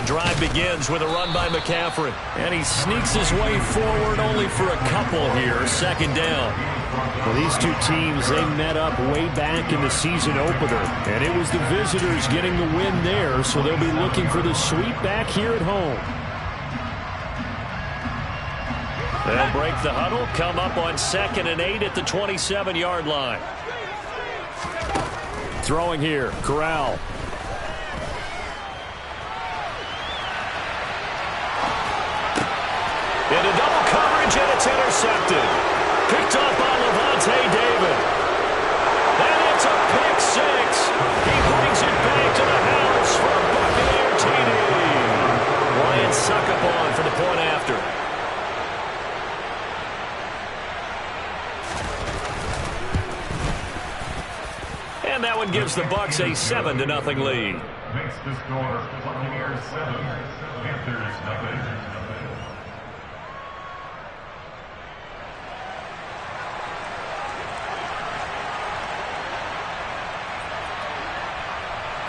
The drive begins with a run by McCaffrey. And he sneaks his way forward only for a couple here. Second down. Well, these two teams, they met up way back in the season opener. And it was the visitors getting the win there, so they'll be looking for the sweep back here at home. They'll break the huddle, come up on 2nd and 8 at the 27-yard line. Throwing here, Corral. Into double coverage, and it's intercepted. Picked up by Levante David. And it's a pick six. He brings it back to the house for a Buccaneer TD. Ryan Succopon for the point after. And that one gives the Bucs a 7-0 lead. Makes the score Buccaneers 7, Panthers 0.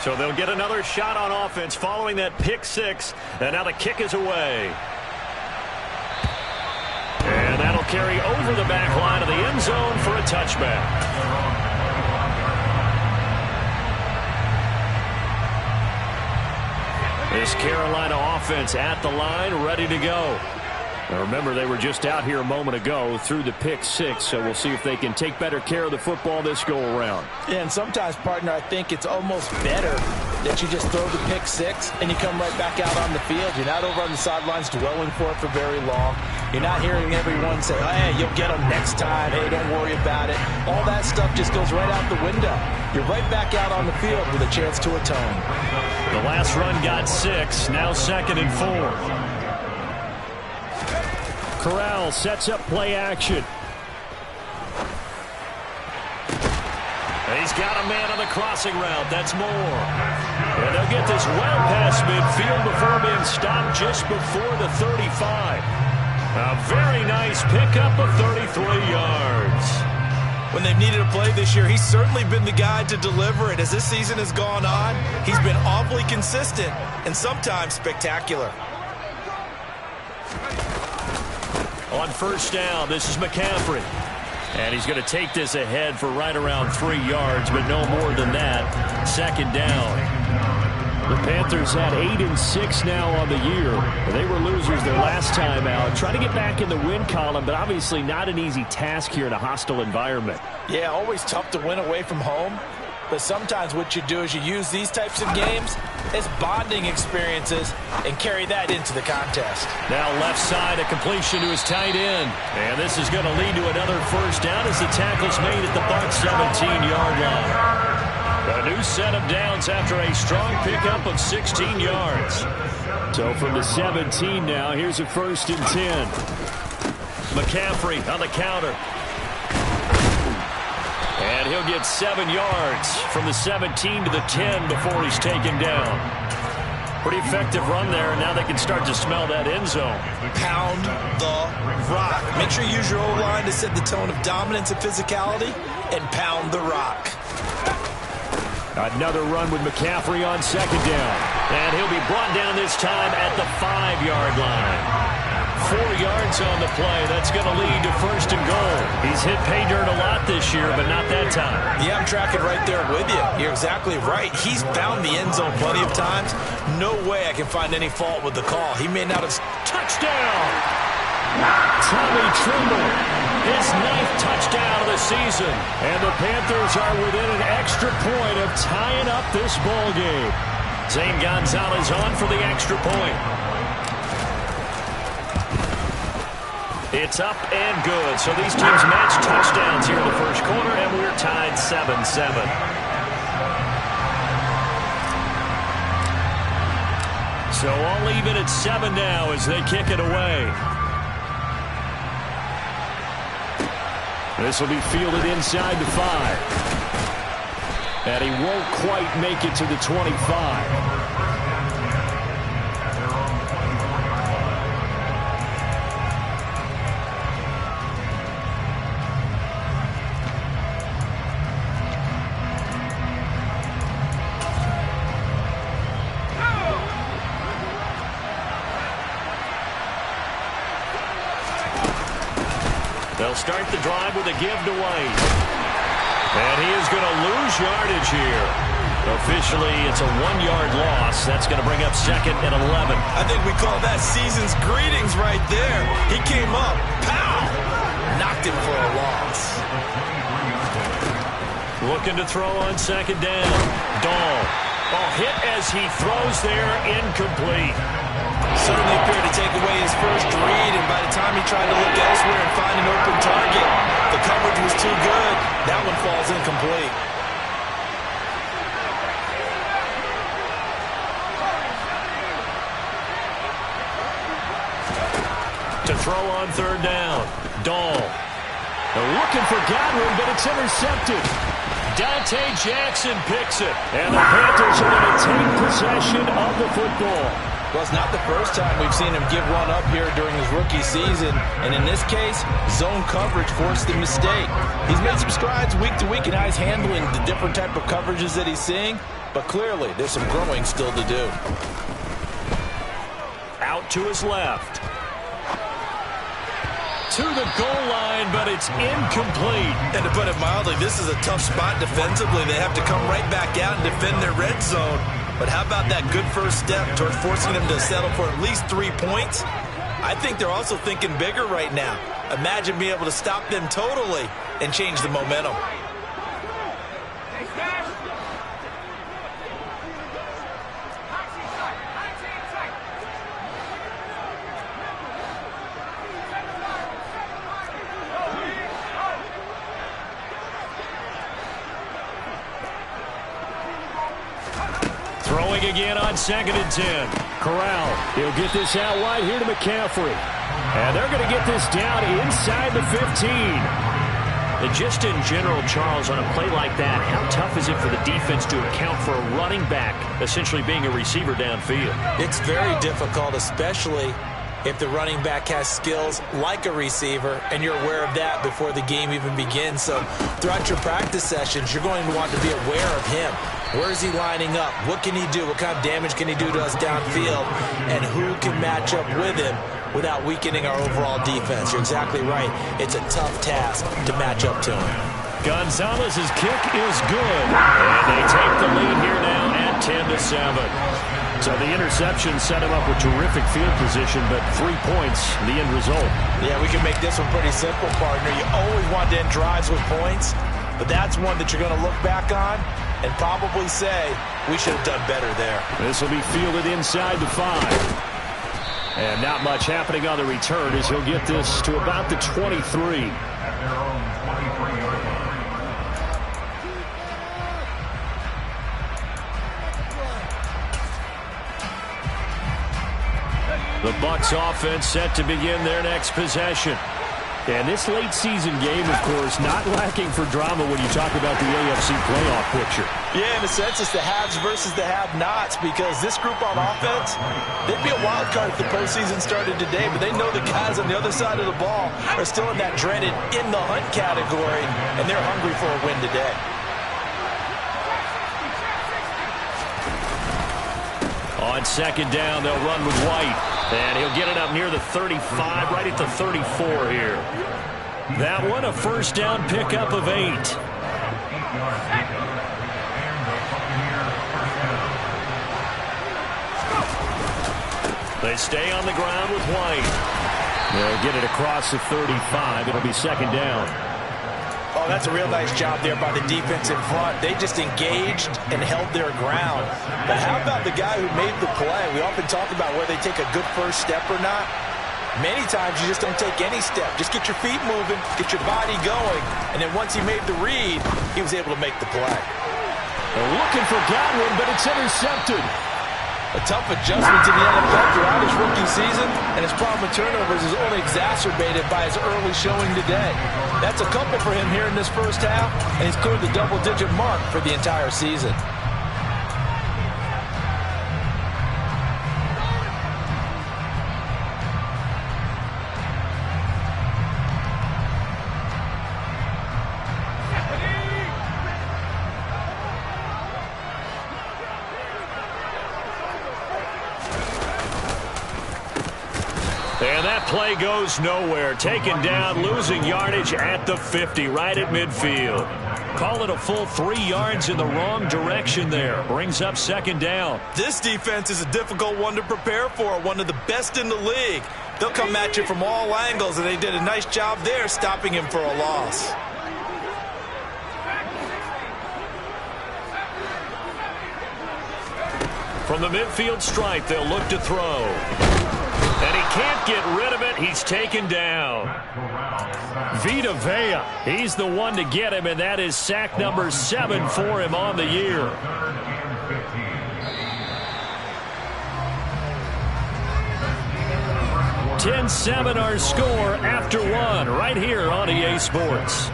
So they'll get another shot on offense following that pick six. And now the kick is away. And that'll carry over the back line of the end zone for a touchback. This Carolina offense at the line, ready to go. Now remember, they were just out here a moment ago through the pick six, so we'll see if they can take better care of the football this go-around. Yeah, and sometimes, partner, I think it's almost better that you just throw the pick six and you come right back out on the field. You're not over on the sidelines dwelling for it for very long. You're not hearing everyone say, hey, you'll get them next time. Hey, don't worry about it. All that stuff just goes right out the window. You're right back out on the field with a chance to atone. The last run got 6, now 2nd and 4. Corral sets up play action. He's got a man on the crossing route. That's Moore. And they'll get this well past midfield before being stopped just before the 35. A very nice pickup of 33 yards. When they've needed a play this year, he's certainly been the guy to deliver it. As this season has gone on, he's been awfully consistent and sometimes spectacular. On first down, this is McCaffrey. And he's going to take this ahead for right around 3 yards, but no more than that. Second down. The Panthers had 8-6 now on the year. They were losers their last time out. Trying to get back in the win column, but obviously not an easy task here in a hostile environment. Yeah, always tough to win away from home. But sometimes what you do is you use these types of games as bonding experiences and carry that into the contest. Now left side, a completion to his tight end. And this is going to lead to another first down as the tackle's made at the Bucs 17-yard line. A new set of downs after a strong pickup of 16 yards. So from the 17 now, here's a 1st and 10. McCaffrey on the counter. And he'll get 7 yards from the 17 to the 10 before he's taken down. Pretty effective run there, and now they can start to smell that end zone. Pound the rock. Make sure you use your O-line to set the tone of dominance and physicality, and pound the rock. Another run with McCaffrey on 2nd down. And he'll be brought down this time at the 5-yard line. 4 yards on the play. That's going to lead to 1st and goal. He's hit pay dirt a lot this year, but not that time. Yeah, I'm tracking right there with you. You're exactly right. He's found the end zone plenty of times. No way I can find any fault with the call. He may not have... Touchdown! Tommy Tremble, his 9th touchdown of the season. And the Panthers are within an extra point of tying up this ball game. Zane Gonzalez on for the extra point. It's up and good. So these teams match touchdowns here in the first quarter, and we're tied 7-7. So all even at 7 now as they kick it away. This will be fielded inside the 5. And he won't quite make it to the 25. They'll start the drive with a give to White. And he is going to lose yardage here. Officially, it's a 1-yard loss. That's going to bring up 2nd and 11. I think we call that season's greetings right there. He came up, pow! Knocked him for a loss. Looking to throw on 2nd down. Dahl. Hit as he throws there, incomplete. Certainly appeared to take away his first read, and by the time he tried to look elsewhere and find an open target, the coverage was too good. That one falls incomplete. To throw on 3rd down. Dahl. They're looking for Godwin, but it's intercepted. Dante Jackson picks it. And the Panthers are going to take possession of the football. Well, it's not the first time we've seen him give one up here during his rookie season. And in this case, zone coverage forced the mistake. He's made some strides week to week in how he's handling the different type of coverages that he's seeing. But clearly, there's some growing still to do. Out to his left. To the goal line, but it's incomplete. And to put it mildly, this is a tough spot defensively. They have to come right back out and defend their red zone. But how about that good first step towards forcing them to settle for at least 3 points? I think they're also thinking bigger right now. Imagine being able to stop them totally and change the momentum. Throwing again on 2nd and 10. Corral. He'll get this out wide here to McCaffrey. And they're going to get this down inside the 15. And just in general, Charles, on a play like that, how tough is it for the defense to account for a running back essentially being a receiver downfield? It's very difficult, especially if the running back has skills like a receiver, and you're aware of that before the game even begins. So throughout your practice sessions, you're going to want to be aware of him. Where is he lining up? What can he do? What kind of damage can he do to us downfield? And who can match up with him without weakening our overall defense? You're exactly right. It's a tough task to match up to him. Gonzalez's kick is good. And they take the lead here now at 10-7. So the interception set him up with terrific field position, but 3 points, the end result. Yeah, we can make this one pretty simple, partner. You always want to end drives with points, but that's one that you're going to look back on and probably say, we should have done better there. This will be fielded inside the 5. And not much happening on the return as he'll get this to about the 23. At their own 23-yard line. The Bucs offense set to begin their next possession. And this late season game, of course, not lacking for drama when you talk about the AFC playoff picture. Yeah, in a sense, it's the haves versus the have-nots, because this group on offense, they'd be a wild card if the postseason started today, but they know the guys on the other side of the ball are still in that dreaded in the hunt category, and they're hungry for a win today. On 2nd down, they'll run with White. And he'll get it up near the 35, right at the 34 here. That one, a first down pickup of 8. 8-yard pickup. And the Buccaneer first down. They stay on the ground with White. They'll get it across the 35. It'll be 2nd down. Oh, that's a real nice job there by the defense in front. They just engaged and held their ground. But how about the guy who made the play? We often talk about whether they take a good first step or not. Many times you just don't take any step. Just get your feet moving, get your body going, and then once he made the read, he was able to make the play. They're looking for Godwin, but it's intercepted. A tough adjustment to the NFL throughout his rookie season, and his problem with turnovers is only exacerbated by his early showing today. That's a couple for him here in this first half, and he's cleared the double-digit mark for the entire season. And that play goes nowhere. Taken down, losing yardage at the 50, right at midfield. Call it a full 3 yards in the wrong direction there. Brings up second down. This defense is a difficult one to prepare for, one of the best in the league. They'll come at you from all angles, and they did a nice job there stopping him for a loss. From the midfield stripe, they'll look to throw. And he can't get rid of it. He's taken down. Vita Vea, he's the one to get him, and that is sack number 7 for him on the year. 10-7 our score after 1 right here on EA Sports.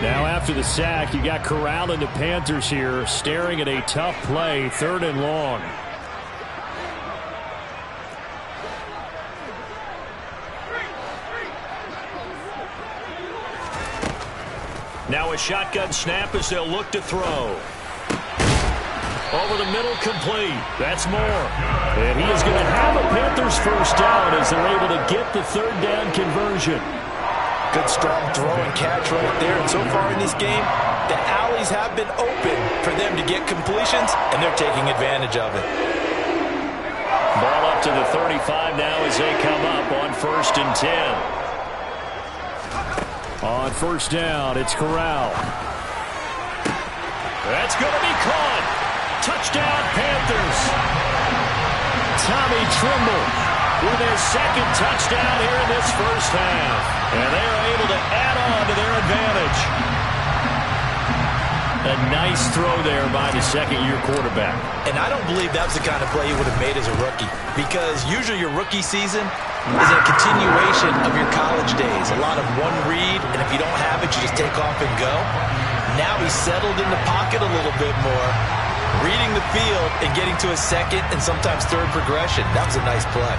Now after the sack, you got Corral and the Panthers here staring at a tough play, 3rd and long. Now a shotgun snap as they'll look to throw. Over the middle, complete. That's Moore. And he is going to have a Panthers first down as they're able to get the 3rd down conversion. Good strong throw and catch right there. And so far in this game, the alleys have been open for them to get completions, and they're taking advantage of it. Ball up to the 35 now as they come up on 1st and 10. On 1st down, it's Corral. That's going to be caught. Touchdown, Panthers. Tommy Tremble with his 2nd touchdown here in this first half. And they are able to add on to their advantage. A nice throw there by the 2nd-year quarterback. And I don't believe that was the kind of play you would have made as a rookie, because usually your rookie season is a continuation of your college days. A lot of one read, and if you don't have it, you just take off and go. Now he's settled in the pocket a little bit more, reading the field and getting to a 2nd and sometimes 3rd progression. That was a nice play.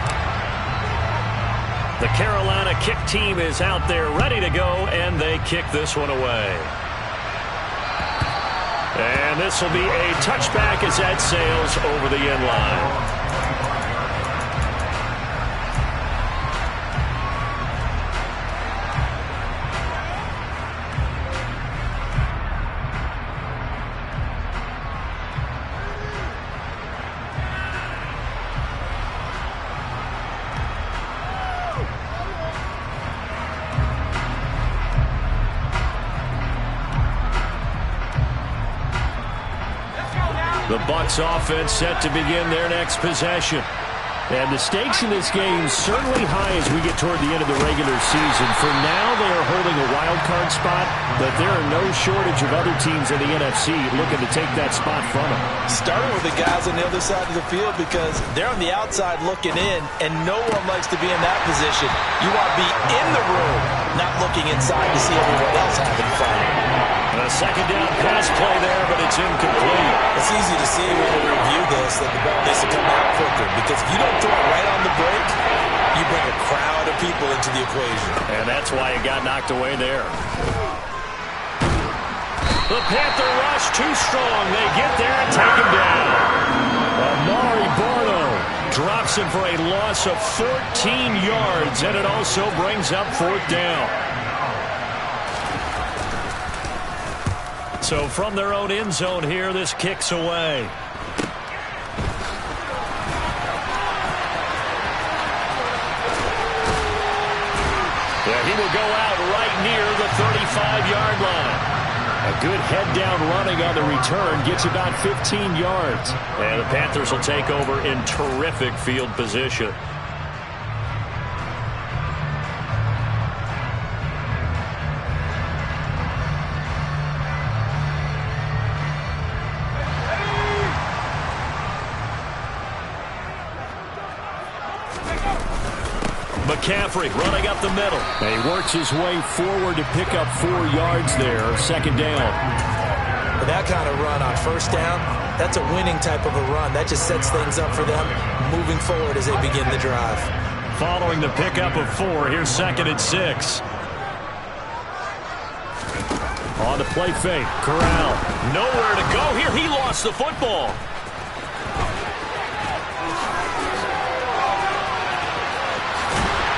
The Carolina kick team is out there ready to go, and they kick this one away. And this will be a touchback as that sails over the end line. The Bucs offense set to begin their next possession. And the stakes in this game certainly high as we get toward the end of the regular season. For now, they are holding a wild card spot, but there are no shortage of other teams in the NFC looking to take that spot from them. Starting with the guys on the other side of the field, because they're on the outside looking in, and no one likes to be in that position. You want to be in the room, not looking inside to see everyone else having fun. And a 2nd down pass play there, but it's incomplete. It's easy to see when we review this that the ball needs to come out quicker, because if you don't throw it right on the break, you bring a crowd of people into the equation. And that's why it got knocked away there. The Panther rush too strong. They get there and take him down. Amari Barno drops him for a loss of 14 yards, and it also brings up 4th down. So from their own end zone here, this kicks away. Yeah, he will go out right near the 35-yard line. A good head-down running on the return gets about 15 yards. And the Panthers will take over in terrific field position. McCaffrey running up the middle. And he works his way forward to pick up 4 yards there. 2nd down. With that kind of run on 1st down, that's a winning type of a run. That just sets things up for them moving forward as they begin the drive. following the pickup of 4. Here's 2nd and 6. On the play fake, Corral. Nowhere to go here. He lost the football.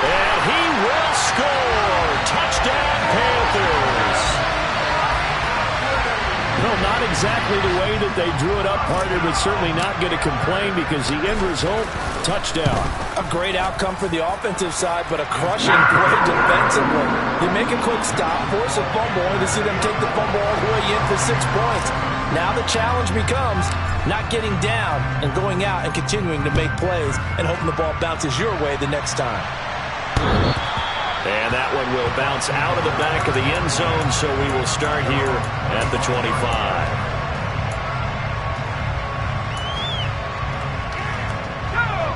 And he will score. Touchdown, Panthers. Well, not exactly the way that they drew it up, partner, but certainly not going to complain because the end result, touchdown. A great outcome for the offensive side, but a crushing play defensively. They make a quick stop, force a fumble, only to see them take the fumble all the way in for 6 points. Now the challenge becomes not getting down and going out and continuing to make plays and hoping the ball bounces your way the next time. And that one will bounce out of the back of the end zone, so we will start here at the 25.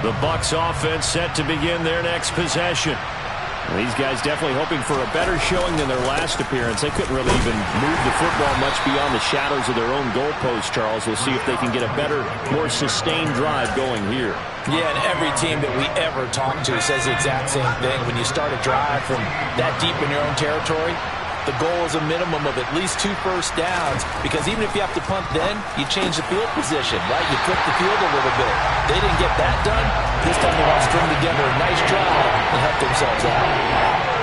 The Bucs offense set to begin their next possession. These guys definitely hoping for a better showing than their last appearance. They couldn't really even move the football much beyond the shadows of their own goalpost, Charles. We'll see if they can get a better, more sustained drive going here. Yeah, and every team that we ever talk to says the exact same thing. When you start a drive from that deep in your own territory, the goal is a minimum of at least 2 first downs, because even if you have to punt then, you change the field position, right? You flip the field a little bit. They didn't get that done. This time they want to string together a nice drive and help themselves out.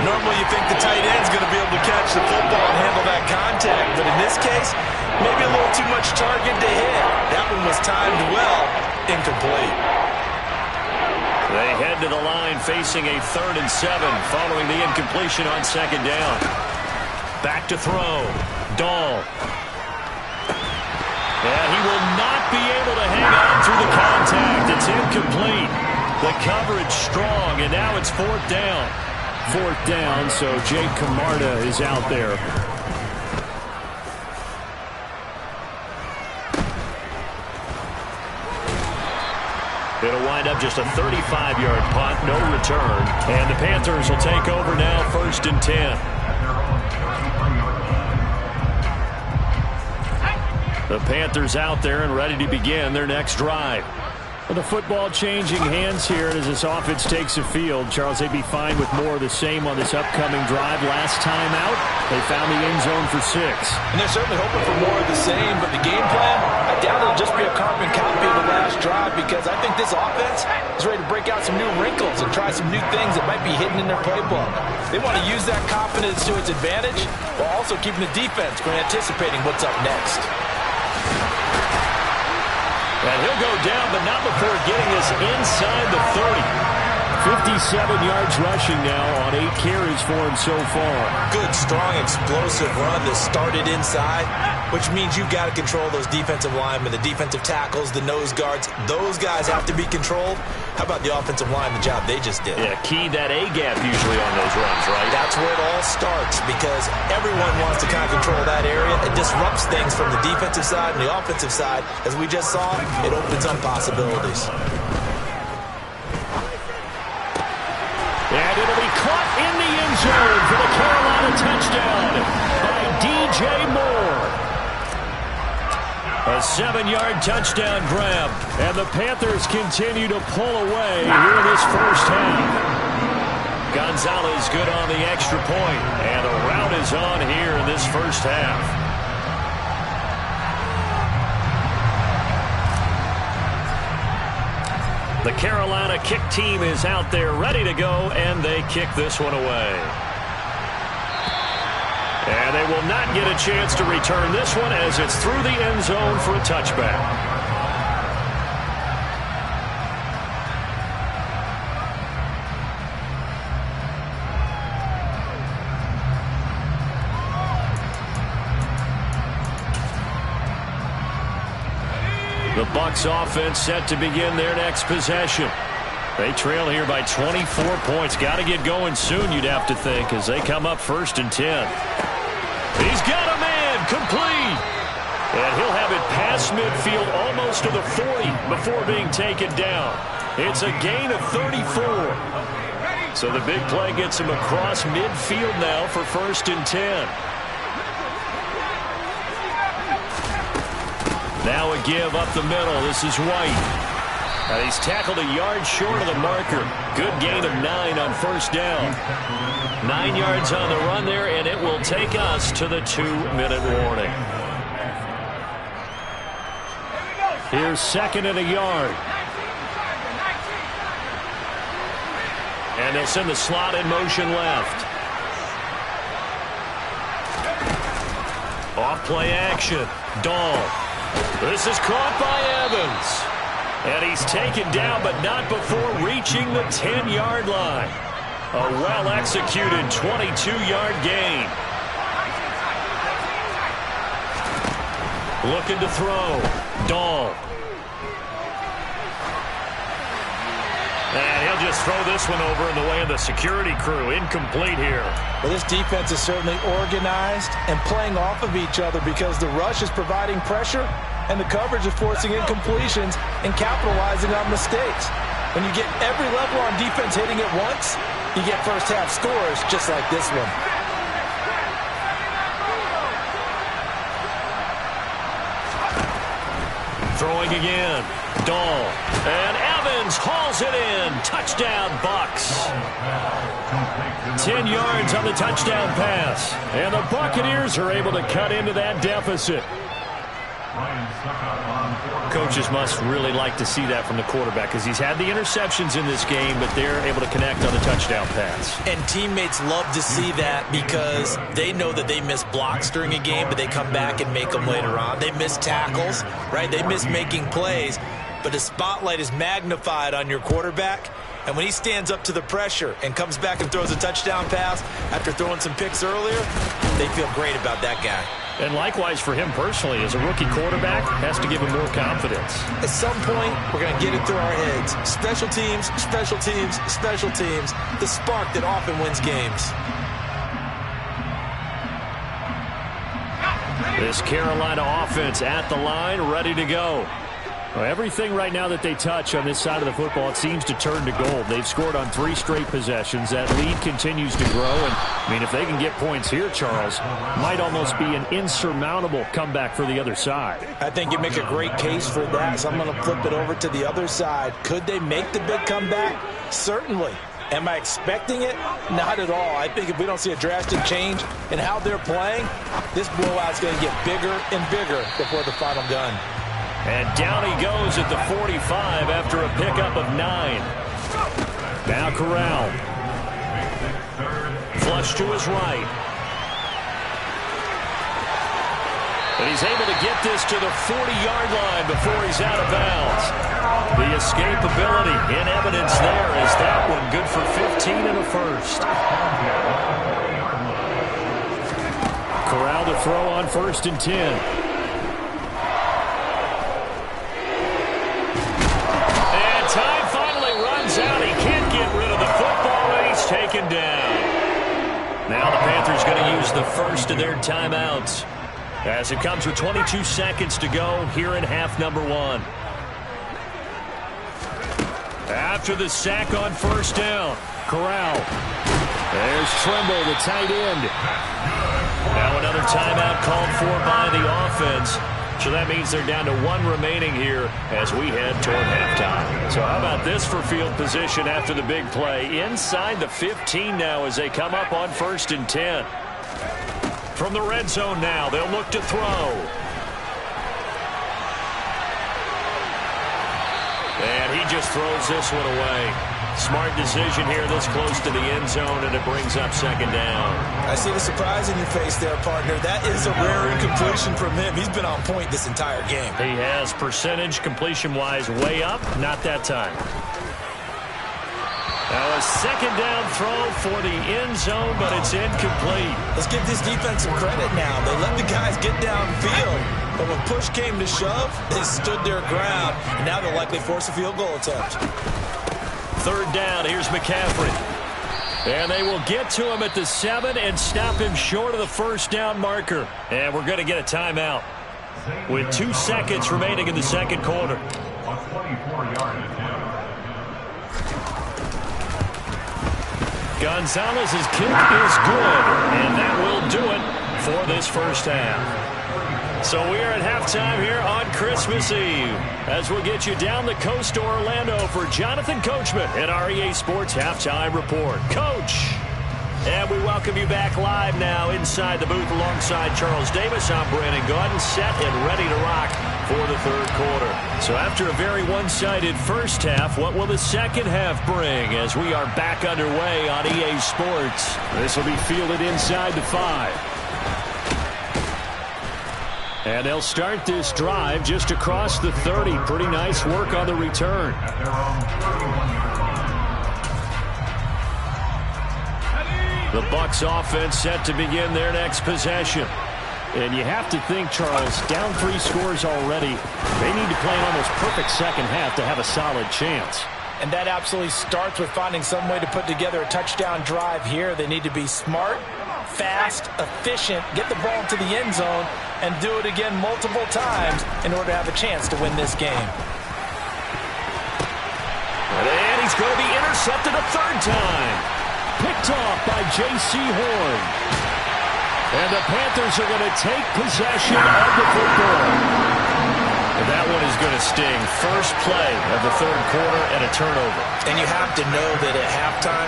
Normally you think the tight end's going to be able to catch the football and handle that contact, but in this case, maybe a little too much target to hit. That one was timed well, incomplete. They head to the line facing a 3rd and 7 following the incompletion on 2nd down. Back to throw. Dahl. And he will not be able to hang on through the contact. It's incomplete. The coverage strong, and now it's 4th down. 4th down, so Jake Camarda is out there. It'll wind up just a 35-yard punt, no return. And the Panthers will take over now, 1st and 10. The Panthers out there and ready to begin their next drive. Well, the football changing hands here as this offense takes the field. Charles, they'd be fine with more of the same on this upcoming drive. Last time out, they found the end zone for 6. And they're certainly hoping for more of the same, but the game plan, I doubt it'll just be a carbon copy of the last drive, because I think this offense is ready to break out some new wrinkles and try some new things that might be hidden in their playbook. They want to use that confidence to its advantage while also keeping the defense from anticipating what's up next. And he'll go down, but not before getting this inside the 30. 57 yards rushing now on 8 carries for him so far. Good, strong, explosive run that started inside, which means you've got to control those defensive linemen, the defensive tackles, the nose guards. Those guys have to be controlled. How about the offensive line, the job they just did? Yeah, key that A-gap usually on those runs, right? That's where it all starts, because everyone wants to kind of control that area. It disrupts things from the defensive side and the offensive side. As we just saw, it opens up possibilities. And it'll be caught in the end zone for the Carolina touchdown by DJ Moore. A 7-yard touchdown grab. And the Panthers continue to pull away here in this first half. Gonzalez good on the extra point. And a rout is on here in this first half. The Carolina kick team is out there ready to go, and they kick this one away. And they will not get a chance to return this one as it's through the end zone for a touchback. The Bucs offense set to begin their next possession. They trail here by 24 points. Got to get going soon, you'd have to think, as they come up 1st and 10. He's got a man, complete. And he'll have it past midfield almost to the 40 before being taken down. It's a gain of 34. So the big play gets him across midfield now for 1st and 10. Now a give up the middle. This is White. And he's tackled a yard short of the marker. Good gain of 9 on first down. 9 yards on the run there, and it will take us to the 2-minute warning. Here's second and a yard. And they'll send the slot in motion left. Off play action. Dahl. This is caught by Evans. And he's taken down, but not before reaching the 10-yard line. A well-executed 22-yard gain. Looking to throw. Dahl. And he'll just throw this one over in the way of the security crew. Incomplete here. Well, this defense is certainly organized and playing off of each other because the rush is providing pressure and the coverage is forcing incompletions and capitalizing on mistakes. When you get every level on defense hitting at once, you get first-half scores just like this one. Throwing again. Dahl. And Evans hauls it in. Touchdown, Bucs. 10 yards on the touchdown pass. And the Buccaneers are able to cut into that deficit. Coaches must really like to see that from the quarterback because he's had the interceptions in this game, but they're able to connect on the touchdown pass. And teammates love to see that because they know that they miss blocks during a game, but they come back and make them later on. They miss tackles, right? They miss making plays, but the spotlight is magnified on your quarterback. And when he stands up to the pressure and comes back and throws a touchdown pass after throwing some picks earlier, they feel great about that guy. And likewise for him personally, as a rookie quarterback, has to give him more confidence. At some point, we're going to get it through our heads. Special teams, special teams, special teams. The spark that often wins games. This Carolina offense at the line, ready to go. Well, everything right now that they touch on this side of the football, it seems to turn to gold. They've scored on 3 straight possessions. That lead continues to grow. And, I mean, if they can get points here, Charles, might almost be an insurmountable comeback for the other side. I think you make a great case for that, so I'm going to flip it over to the other side. Could they make the big comeback? Certainly. Am I expecting it? Not at all. I think if we don't see a drastic change in how they're playing, this blowout's going to get bigger and bigger before the final gun. And down he goes at the 45 after a pickup of 9. Now Corral. Flush to his right. And he's able to get this to the 40-yard line before he's out of bounds. The escapability in evidence there is that one good for 15 and a first. Corral to throw on 1st and 10. Out. He can't get rid of the football, and he's taken down. Now the Panthers going to use the first of their timeouts as it comes with 22 seconds to go here in half number 1. After the sack on 1st down, Corral. There's Trimble, the tight end. Now another timeout called for by the offense. So that means they're down to 1 remaining here as we head toward halftime. So how about this for field position after the big play? Inside the 15 now as they come up on 1st and 10. From the red zone now, they'll look to throw. And he just throws this one away. Smart decision here this close to the end zone, and it brings up 2nd down. I see the surprise in your face there, partner. That is a rare incompletion from him. He's been on point this entire game. He has percentage completion-wise way up. Not that time. Now a 2nd down throw for the end zone, but it's incomplete. Let's give this defense some credit now. They let the guys get downfield, but when push came to shove, they stood their ground, and now they'll likely force a field goal attempt. 3rd down, here's McCaffrey. And they will get to him at the 7 and stop him short of the 1st down marker. And we're going to get a timeout with 2 seconds remaining in the 2nd quarter. A 24-yard attempt. Gonzalez's kick is good, and that will do it for this 1st half. So we are at halftime here on Christmas Eve as we'll get you down the coast to Orlando for Jonathan Coachman at our EA Sports Halftime Report. Coach! And we welcome you back live now inside the booth alongside Charles Davis. I'm Brandon Gaudin, set and ready to rock for the third quarter. So after a very one-sided first half, what will the second half bring as we are back underway on EA Sports? This will be fielded inside the 5. And they'll start this drive just across the 30. Pretty nice work on the return. The Bucs offense set to begin their next possession. And you have to think, Charles, down 3 scores already. They need to play an almost perfect second half to have a solid chance. And that absolutely starts with finding some way to put together a touchdown drive here. They need to be smart, fast, efficient, get the ball into the end zone, and do it again multiple times in order to have a chance to win this game. And he's going to be intercepted a third time. Picked off by J.C. Horn. And the Panthers are going to take possession of the football. And that one is going to sting. First play of the third quarter and a turnover. And you have to know that at halftime,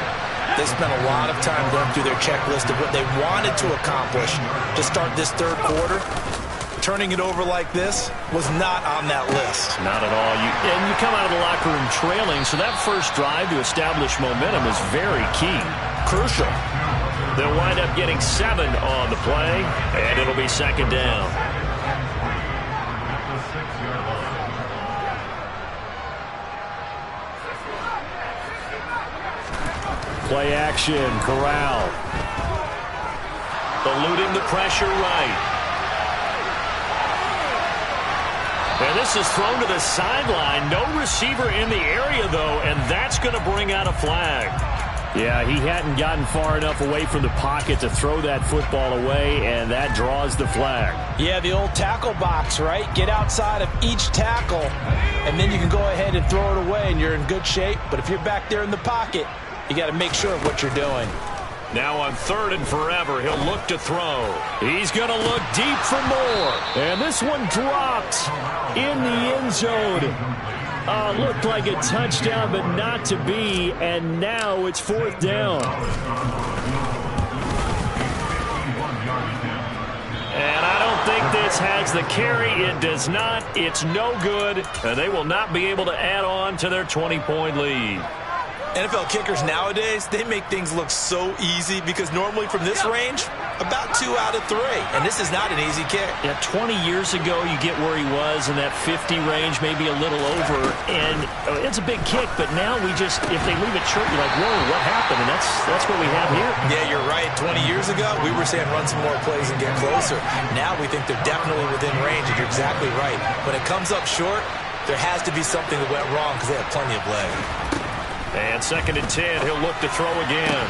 they spent a lot of time going through their checklist of what they wanted to accomplish to start this third quarter. Turning it over like this was not on that list. Not at all. And you come out of the locker room trailing, so that first drive to establish momentum is very key. Crucial. They'll wind up getting 7 on the play, and it'll be second down. Play action, Corral. Eluding the pressure right. And this is thrown to the sideline. No receiver in the area, though, and that's going to bring out a flag. Yeah, he hadn't gotten far enough away from the pocket to throw that football away, and that draws the flag. Yeah, the old tackle box, right? Get outside of each tackle, and then you can go ahead and throw it away, and you're in good shape. But if you're back there in the pocket, you got to make sure of what you're doing. Now on 3rd and forever, he'll look to throw. He's going to look deep for more. And this one dropped in the end zone. Looked like a touchdown, but not to be. And now it's 4th down. And I don't think this has the carry. It does not. It's no good. And they will not be able to add on to their 20-point lead. NFL kickers nowadays, they make things look so easy because normally from this range, about 2 out of 3. And this is not an easy kick. Yeah, 20 years ago, you get where he was in that 50 range, maybe a little over. And it's a big kick, but now we just, if they leave it short, you're like, whoa, what happened? And that's what we have here. Yeah, you're right. 20 years ago, we were saying run some more plays and get closer. Now we think they're definitely within range, and you're exactly right. When it comes up short, there has to be something that went wrong because they have plenty of leg. And 2nd and 10, he'll look to throw again.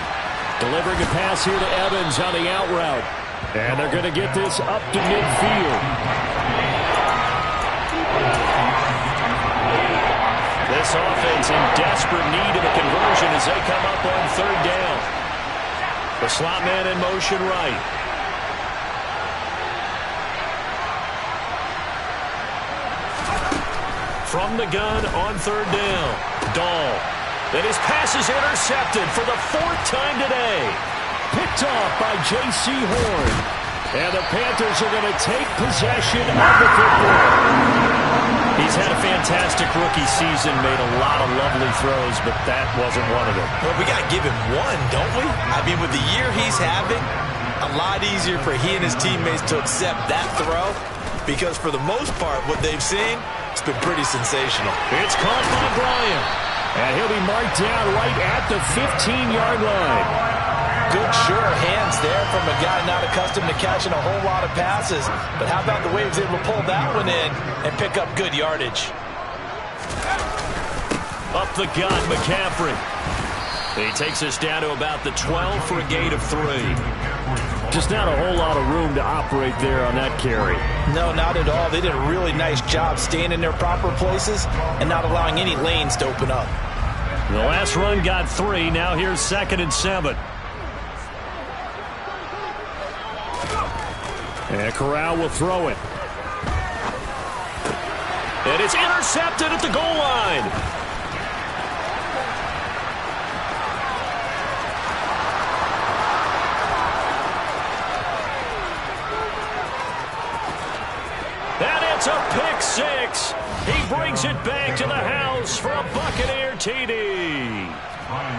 Delivering a pass here to Evans on the out route. And they're going to get this up to midfield. This offense in desperate need of a conversion as they come up on 3rd down. The slot man in motion right. From the gun on 3rd down. Dahl. And his pass is intercepted for the 4th time today. Picked off by J.C. Horn. And the Panthers are going to take possession of the football. He's had a fantastic rookie season, made a lot of lovely throws, but that wasn't one of them. Well, we got to give him one, don't we? I mean, with the year he's having, a lot easier for he and his teammates to accept that throw because for the most part, what they've seen, it's been pretty sensational. It's caught by Bryant. And he'll be marked down right at the 15-yard line. Good, sure hands there from a guy not accustomed to catching a whole lot of passes. But how about the way he was able to pull that one in and pick up good yardage? Up the gut, McCaffrey. He takes us down to about the 12 for a gain of 3. Just not a whole lot of room to operate there on that carry. No, not at all. They did a really nice job staying in their proper places and not allowing any lanes to open up. The last run got 3. Now here's 2nd and 7. And Corral will throw it. And it's intercepted at the goal line. And it's a pick six. He brings it back to the house for a Buccaneer TD.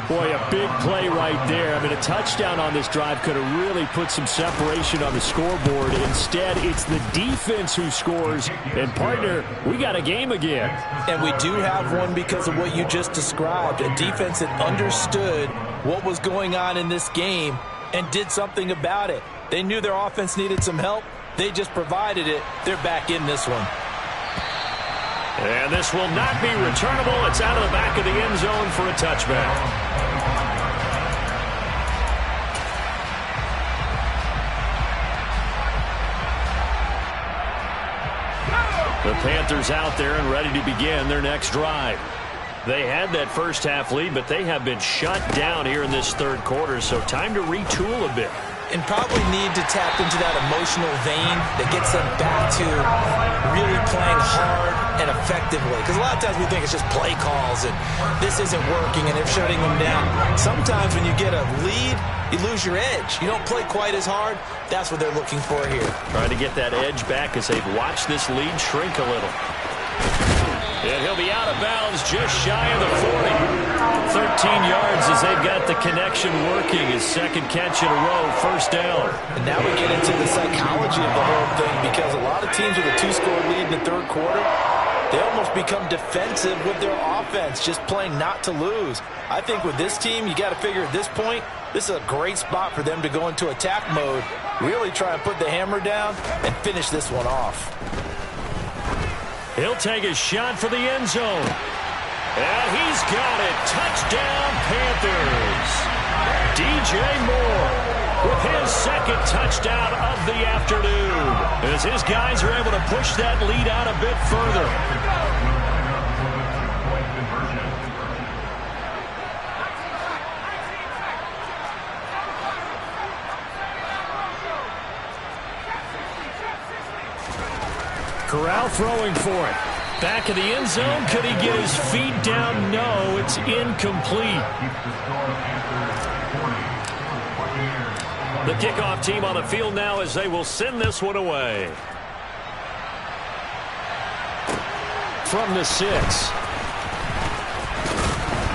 Boy, a big play right there. I mean, a touchdown on this drive could have really put some separation on the scoreboard. Instead, it's the defense who scores. And, partner, we got a game again. And we do have one because of what you just described. A defense that understood what was going on in this game and did something about it. They knew their offense needed some help. They just provided it. They're back in this one. And this will not be returnable. It's out of the back of the end zone for a touchback. The Panthers out there and ready to begin their next drive. They had that first half lead, but they have been shut down here in this third quarter, so time to retool a bit. And probably need to tap into that emotional vein that gets them back to really playing hard and effectively. Because a lot of times we think it's just play calls and this isn't working and they're shutting them down. Sometimes when you get a lead, you lose your edge. You don't play quite as hard. That's what they're looking for here. Trying to get that edge back as they've watched this lead shrink a little. And he'll be out of bounds just shy of the 40. 13 yards as they've got the connection working. His second catch in a row, first down. And now we get into the psychology of the whole thing because a lot of teams with a two-score lead in the third quarter, they almost become defensive with their offense, just playing not to lose. I think with this team, you got to figure at this point, this is a great spot for them to go into attack mode, really try and put the hammer down and finish this one off. He'll take a shot for the end zone. And he's got it. Touchdown, Panthers. DJ Moore with his second touchdown of the afternoon as his guys are able to push that lead out a bit further. Corral throwing for it. Back of the end zone. Could he get his feet down? No, it's incomplete. The kickoff team on the field now as they will send this one away. From the 6.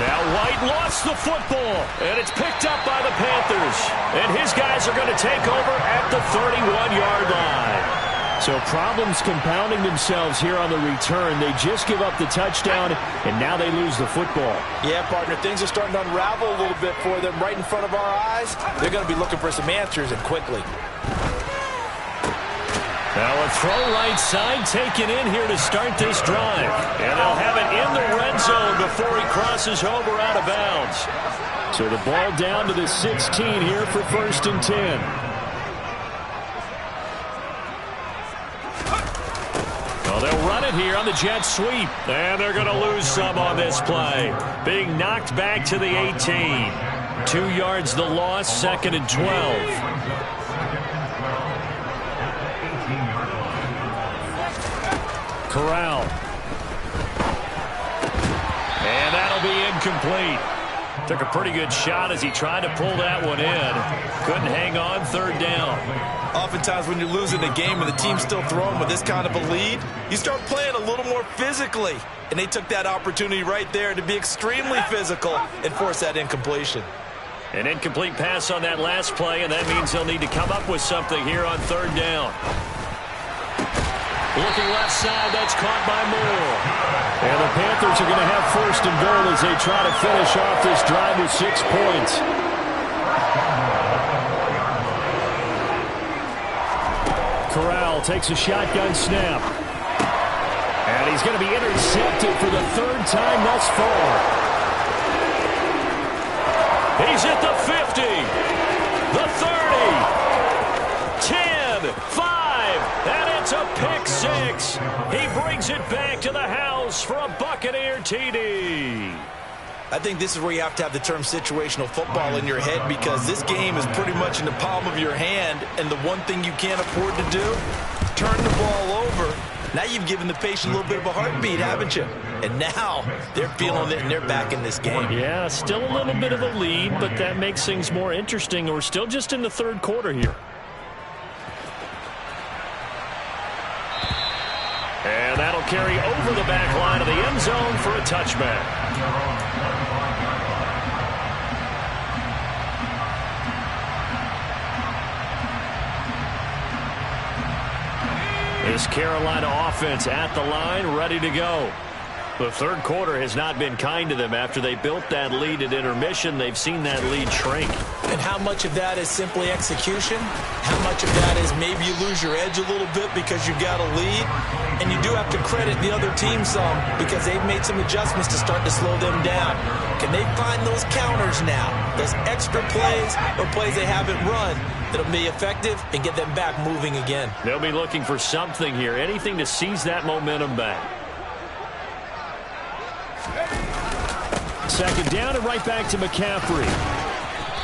Now White lost the football, and it's picked up by the Panthers. And his guys are going to take over at the 31-yard line. So problems compounding themselves here on the return. They just give up the touchdown, and now they lose the football. Yeah, partner, things are starting to unravel a little bit for them right in front of our eyes. They're going to be looking for some answers, and quickly. Now a throw right side taken in here to start this drive. And they'll have it in the red zone before he crosses over out of bounds. So the ball down to the 16 here for 1st and 10. They'll run it here on the jet sweep. And they're going to lose some on this play. Being knocked back to the 18. 2 yards the loss, 2nd and 12. Corral. And that'll be incomplete. Took a pretty good shot as he tried to pull that one in. Couldn't hang on, 3rd down. Oftentimes when you're losing a game and the team's still throwing with this kind of a lead, you start playing a little more physically. And they took that opportunity right there to be extremely physical and force that incompletion. An incomplete pass on that last play, and that means they'll need to come up with something here on 3rd down. Looking left side, that's caught by Moore. And the Panthers are going to have 1st and goal as they try to finish off this drive with 6 points. Corral takes a shotgun snap. And he's going to be intercepted for the 3rd time thus far. He's at the 50, the 30, 10, 5, and it's a pick 6. He brings it back to the house for a Buccaneer TD. I think this is where you have to have the term situational football in your head because this game is pretty much in the palm of your hand, and the one thing you can't afford to do, turn the ball over Now you've given the patient a little bit of a heartbeat, haven't you? And now they're feeling it and they're back in this game. Yeah, still a little bit of a lead, but that makes things more interesting. We're still just in the third quarter here. And that'll carry over the back line of the end zone for a touchback. This Carolina offense at the line, ready to go. The third quarter has not been kind to them. After they built that lead at intermission, they've seen that lead shrink. And how much of that is simply execution? How much of that is maybe you lose your edge a little bit because you've got a lead? And you do have to credit the other team some because they've made some adjustments to start to slow them down. Can they find those counters now? Those extra plays or plays they haven't run that'll be effective and get them back moving again. They'll be looking for something here, anything to seize that momentum back. Second down and right back to McCaffrey.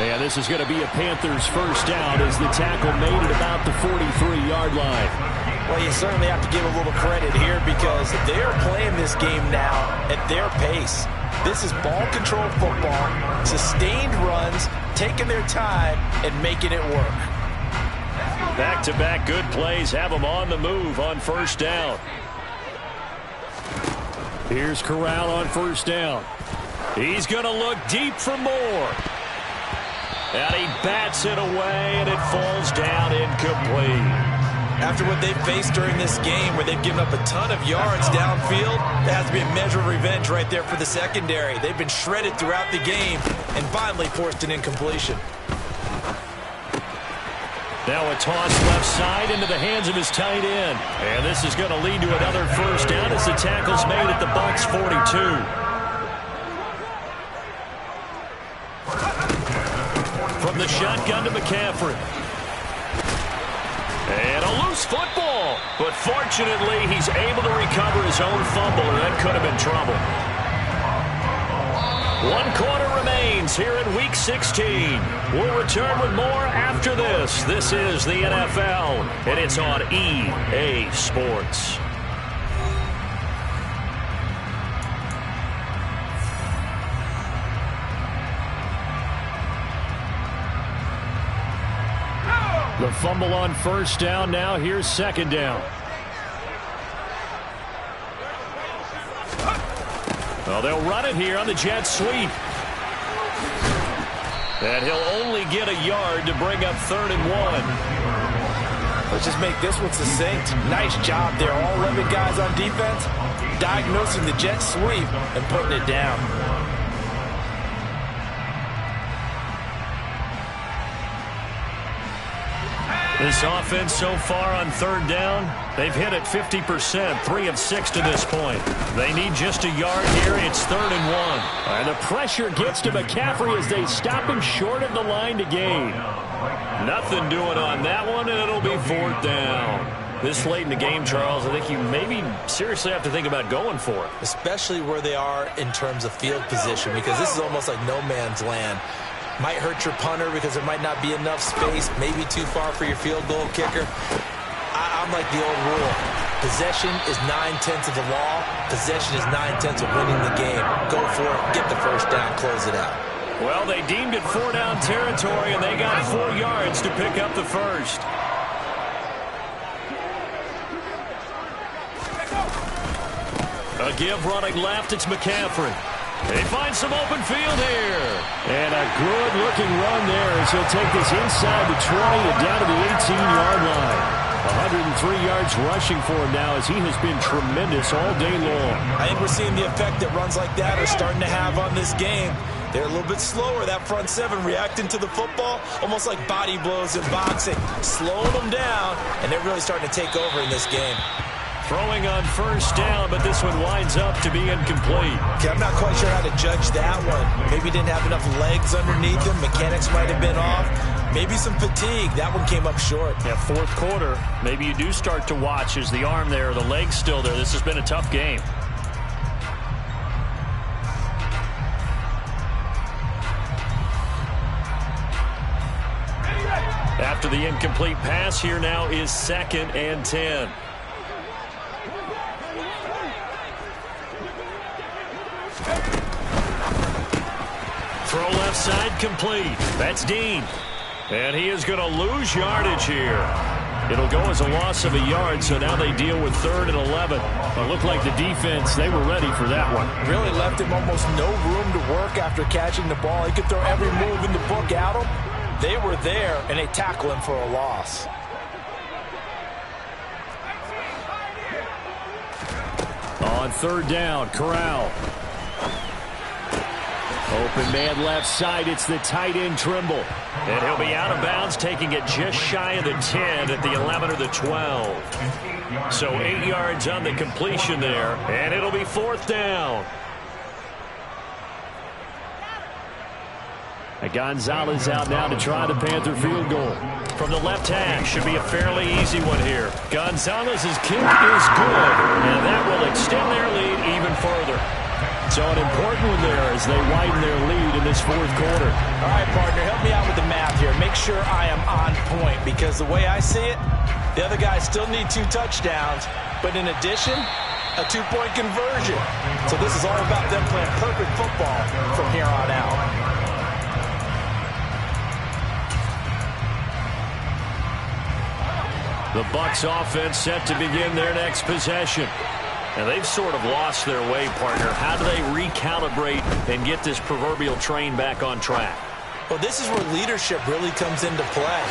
And this is going to be a Panthers first down as the tackle made at about the 43-yard line. Well, you certainly have to give a little credit here because they're playing this game now at their pace. This is ball control football, sustained runs, taking their time and making it work. Back-to-back good plays have them on the move on first down. Here's Corral on first down. He's going to look deep for more. And he bats it away, and it falls down incomplete. After what they've faced during this game where they've given up a ton of yards downfield, there has to be a measure of revenge right there for the secondary. They've been shredded throughout the game and finally forced an incompletion. Now a toss left side into the hands of his tight end. And this is going to lead to another first down as the tackle's made at the Bucs 42. From the shotgun to McCaffrey. And a loose football. But fortunately, he's able to recover his own fumble, or that could have been trouble. 1 quarter remains here in Week 16. We'll return with more after this. This is the NFL, and it's on EA Sports. The fumble on first down. Now here's second down. Well, they'll run it here on the jet sweep. And he'll only get a yard to bring up 3rd and 1. Let's just make this one succinct. Nice job there. All 11 guys on defense diagnosing the jet sweep and putting it down. This offense so far on 3rd down, they've hit it 50%, 3 of 6 to this point. They need just a yard here. It's 3rd and 1. And the pressure gets to McCaffrey as they stop him short of the line to gain. Nothing doing on that one, and it'll be 4th down. This late in the game, Charles, I think you maybe seriously have to think about going for it. Especially where they are in terms of field position, because this is almost like no man's land. Might hurt your punter because there might not be enough space, maybe too far for your field goal kicker. I'm like the old rule. Possession is 9/10 of the law. Possession is 9/10 of winning the game. Go for it, get the first down, close it out. Well, they deemed it 4-down territory, and they got 4 yards to pick up the first. A give running left, it's McCaffrey. They find some open field here. And a good-looking run there as he'll take this inside the 20 and down to the 18-yard line. 103 yards rushing for him now as he has been tremendous all day long. I think we're seeing the effect that runs like that are starting to have on this game. They're a little bit slower, that front 7, reacting to the football, almost like body blows in boxing, slowing them down, and they're really starting to take over in this game. Throwing on first down, but this one winds up to be incomplete. Okay, I'm not quite sure how to judge that one. Maybe didn't have enough legs underneath him. Mechanics might have been off. Maybe some fatigue. That one came up short. Yeah, 4th quarter. Maybe you do start to watch. Is the arm there, the leg's still there? This has been a tough game. After the incomplete pass, here now is 2nd and 10. left side complete. That's Dean. And he is going to lose yardage here. It'll go as a loss of a yard, so now they deal with 3rd and 11. It looked like the defense, they were ready for that one. Really left him almost no room to work after catching the ball. He could throw every move in the book at him. They were there, and they tackle him for a loss. On 3rd down, Corral. Open man left side. It's the tight end, Trimble. And he'll be out of bounds, taking it just shy of the 10 at the 11 or the 12. So 8 yards on the completion there, and it'll be 4th down. Gonzalez out now to try the Panther field goal. From the left hash, should be a fairly easy one here. Gonzalez's kick is good, and that will extend their lead even further. So an important one there as they widen their lead in this 4th quarter. All right, partner, help me out with the math here. Make sure I am on point, because the way I see it, the other guys still need 2 touchdowns, but in addition, a 2-point conversion. So this is all about them playing perfect football from here on out. The Bucs offense set to begin their next possession. And they've sort of lost their way, partner. How do they recalibrate and get this proverbial train back on track? Well, this is where leadership really comes into play.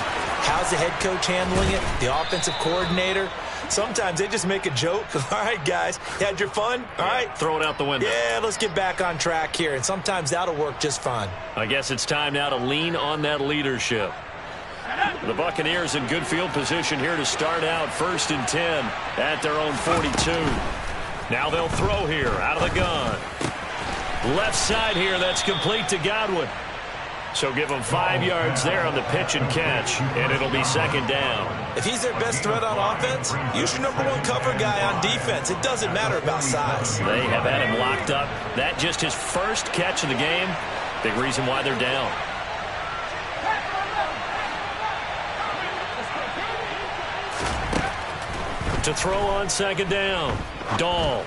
How's the head coach handling it? The offensive coordinator? Sometimes they just make a joke. All right, guys, you had your fun? All right. Throw it out the window. Yeah, let's get back on track here. And sometimes that'll work just fine. I guess it's time now to lean on that leadership. The Buccaneers in good field position here to start out 1st and 10 at their own 42. Now they'll throw here out of the gun. Left side here, that's complete to Godwin. So give him 5 yards there on the pitch and catch, and it'll be 2nd down. If he's their best threat on offense, use your #1 cover guy on defense. It doesn't matter about size. They have had him locked up. That just his first catch of the game. Big reason why they're down. To throw on 2nd down. Dahl.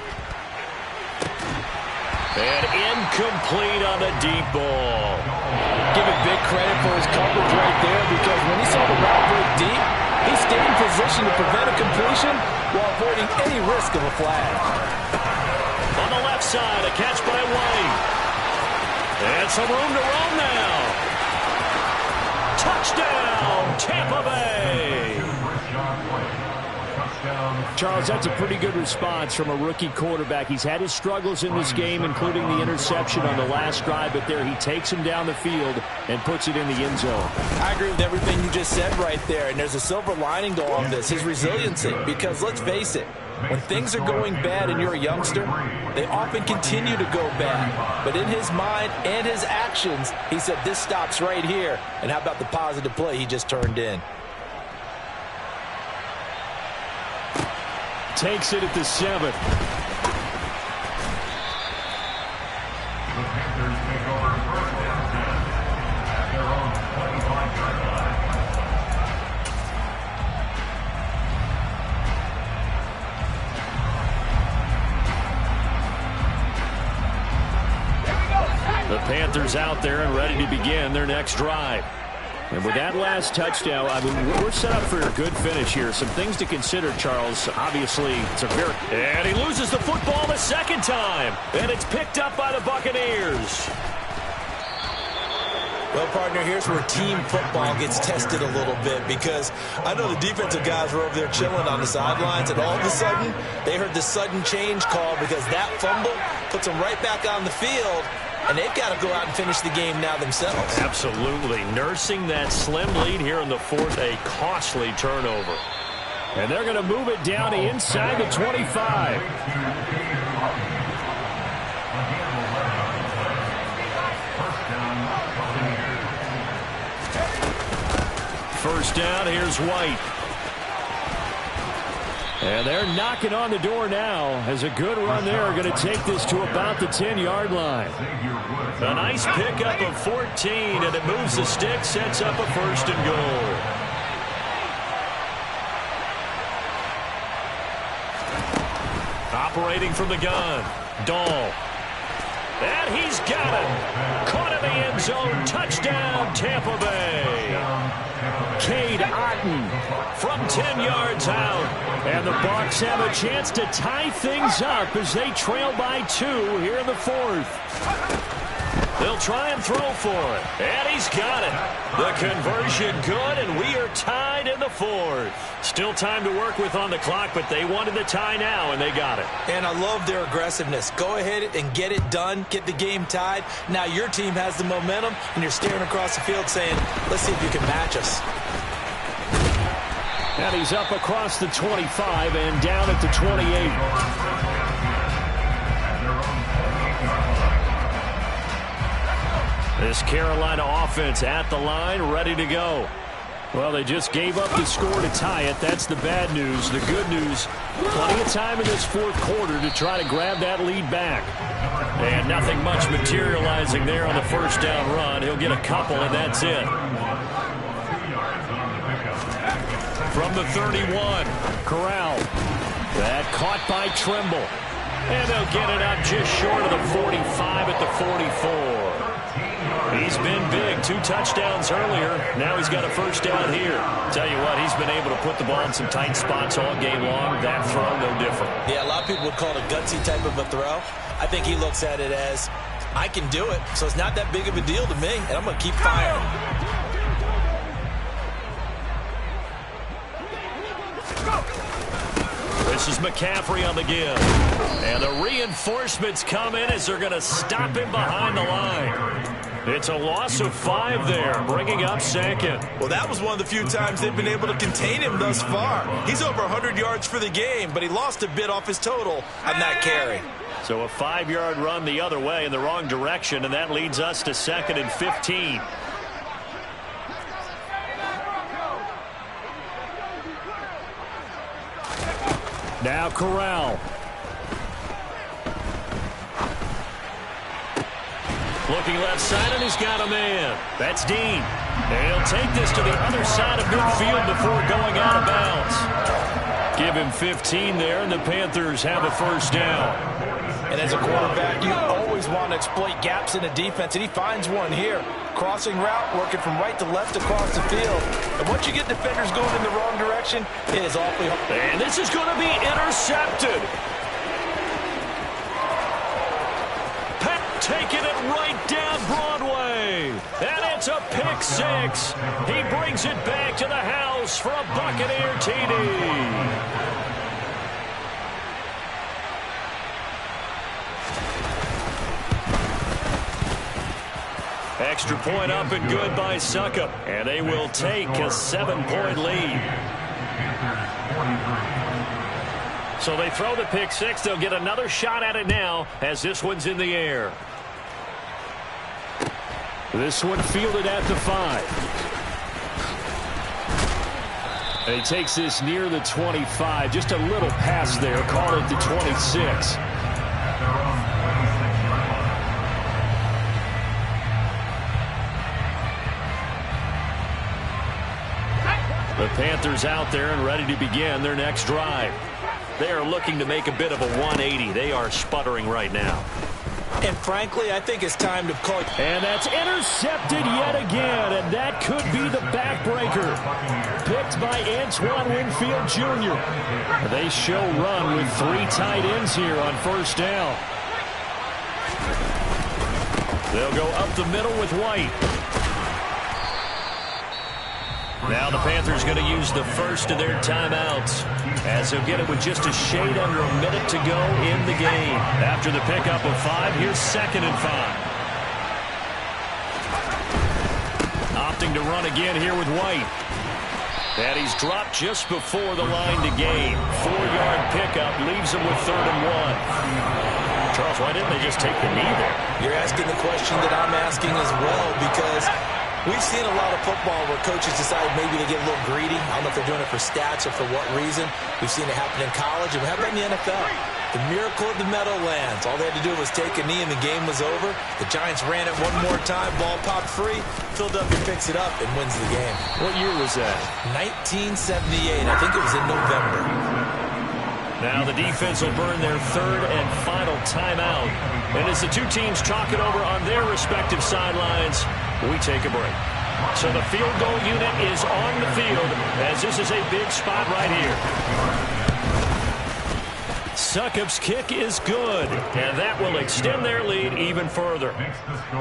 And incomplete on the deep ball. Give him big credit for his coverage right there, because when he saw the route break deep, he stayed in position to prevent a completion while avoiding any risk of a flag. On the left side, a catch by White. And some room to roam now. Touchdown, Tampa Bay. Charles, that's a pretty good response from a rookie quarterback. He's had his struggles in this game, including the interception on the last drive, but there he takes him down the field and puts it in the end zone. I agree with everything you just said right there, and there's a silver lining to all of this, his resiliency, because let's face it, when things are going bad and you're a youngster, they often continue to go bad. But in his mind and his actions, he said, this stops right here. And how about the positive play he just turned in? Takes it at the 7. The Panthers take over 1st and 10 at their own 25-yard line. The Panthers out there and ready to begin their next drive. And with that last touchdown, I mean, we're set up for a good finish here. Some things to consider, Charles. Obviously, it's a very... And he loses the football the 2nd time. And it's picked up by the Buccaneers. Well, partner, here's where team football gets tested a little bit, because I know the defensive guys were over there chilling on the sidelines, and all of a sudden, they heard the sudden change call because that fumble puts them right back on the field, and they've got to go out and finish the game now themselves. Absolutely. Nursing that slim lead here in the 4th, a costly turnover. And they're going to move it down to inside the 25. First down, here's White. And they're knocking on the door now as a good run there. Going to take this to about the 10-yard line. A nice pickup of 14, and it moves the stick, sets up a 1st and goal. Operating from the gun, Dahl. And he's got it. Caught in the end zone. Touchdown, Tampa Bay. Cade Otton from 10 yards out. And the Bucs have a chance to tie things up as they trail by 2 here in the 4th. They'll try and throw for it. And he's got it. The conversion good, and we are tied in the 4th. Still time to work with on the clock, but they wanted the tie now, and they got it. And I love their aggressiveness. Go ahead and get it done. Get the game tied. Now your team has the momentum, and you're staring across the field saying, let's see if you can match us. And he's up across the 25 and down at the 28. This Carolina offense at the line, ready to go. Well, they just gave up the score to tie it. That's the bad news. The good news, plenty of time in this 4th quarter to try to grab that lead back. And nothing much materializing there on the first down run. He'll get a couple, and that's it. From the 31, Corral. That caught by Trimble. and they'll get it up just short of the 45 at the 44. He's been big. 2 touchdowns earlier. Now he's got a first down here. Tell you what, he's been able to put the ball in some tight spots all game long. That throw, no different. Yeah, a lot of people would call it a gutsy type of a throw. I think he looks at it as, I can do it, so it's not that big of a deal to me, and I'm going to keep firing. This is McCaffrey on the give. And the reinforcements come in as they're going to stop him behind the line. It's a loss of 5 there, bringing up second. Well, that was one of the few times they've been able to contain him thus far. He's over 100 yards for the game, but he lost a bit off his total on that carry. So a 5-yard run the other way in the wrong direction, and that leads us to 2nd and 15. Now Corral. Looking left side, and he's got a man. That's Dean. And he'll take this to the other side of midfield before going out of bounds. Give him 15 there, and the Panthers have a first down. And as a quarterback, you always want to exploit gaps in the defense, and he finds one here. Crossing route, working from right to left across the field. And once you get defenders going in the wrong direction, it is awfully hard. And this is going to be intercepted. Taking it right down Broadway. And it's a pick 6. He brings it back to the house for a Buccaneer TD. Extra point up and good by Suckup. And they will take a 7-point lead. So they throw the pick 6. They'll get another shot at it now as this one's in the air. This one fielded at the 5. And he takes this near the 25. Just a little pass there. Call it the 26. The Panthers out there and ready to begin their next drive. They are looking to make a bit of a 180. They are sputtering right now. And frankly, I think it's time to call. And that's intercepted yet again, and that could be the backbreaker. Picked by Antoine Winfield Jr. They show run with 3 tight ends here on first down. They'll go up the middle with White. Now the Panthers going to use the first of their timeouts as they'll get it with just a shade under a minute to go in the game. After the pickup of 5, here's 2nd and 5. Opting to run again here with White. And he's dropped just before the line to gain. 4-yard pickup leaves him with 3rd and 1. Charles, why didn't they just take the knee there? You're asking the question that I'm asking as well, because we've seen a lot of football where coaches decide maybe to get a little greedy. I don't know if they're doing it for stats or for what reason. We've seen it happen in college, and we have that in the NFL. The miracle of the Meadowlands. All they had to do was take a knee, and the game was over. The Giants ran it one more time. Ball popped free. Philadelphia picks it up and wins the game. What year was that? 1978. I think it was in November. Now the defense will burn their third and final timeout. And as the two teams talk it over on their respective sidelines, we take a break. So the field goal unit is on the field as this is a big spot right here. Succop's kick is good, and that will extend their lead even further.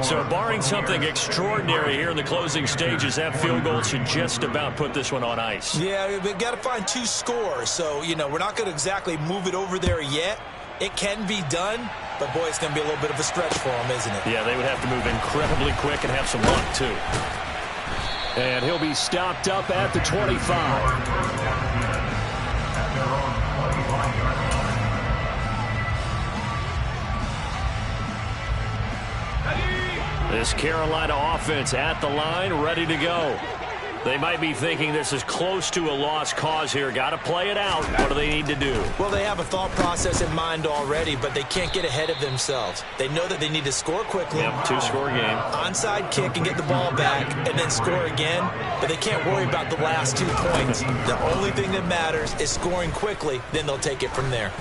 So barring something extraordinary here in the closing stages, that field goal should just about put this one on ice. Yeah, we've got to find 2 scores. So, we're not going to exactly move it over there yet. It can be done, but, boy, it's going to be a little bit of a stretch for them, isn't it? Yeah, they would have to move incredibly quick and have some luck, too. And he'll be stopped up at the 25. This Carolina offense at the line, ready to go. They might be thinking this is close to a lost cause here. Got to play it out. What do they need to do? Well, they have a thought process in mind already, but they can't get ahead of themselves. They know that they need to score quickly. Yep, 2-score game. Onside kick and get the ball back and then score again, but they can't worry about the last 2 points. The only thing that matters is scoring quickly, then they'll take it from there.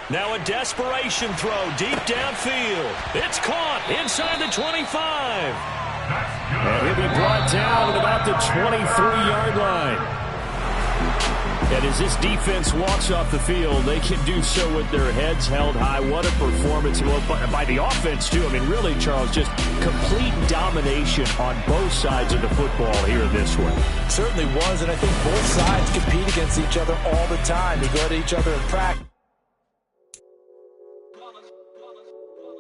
Now a desperation throw deep downfield. It's caught inside the 25. And he'll be brought down at about the 23-yard line. And as this defense walks off the field, they can do so with their heads held high. What a performance by the offense, too. I mean, really, Charles, just complete domination on both sides of the football here this one. Certainly was, and I think both sides compete against each other all the time. They go to each other in practice.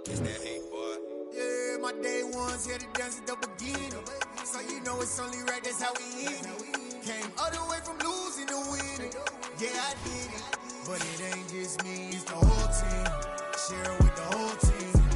Yeah, my day ones here to dance at the beginning. So you know it's only right, that's how we end it. Came all the way from losing to winning. Yeah, I did it. But it ain't just me, it's the whole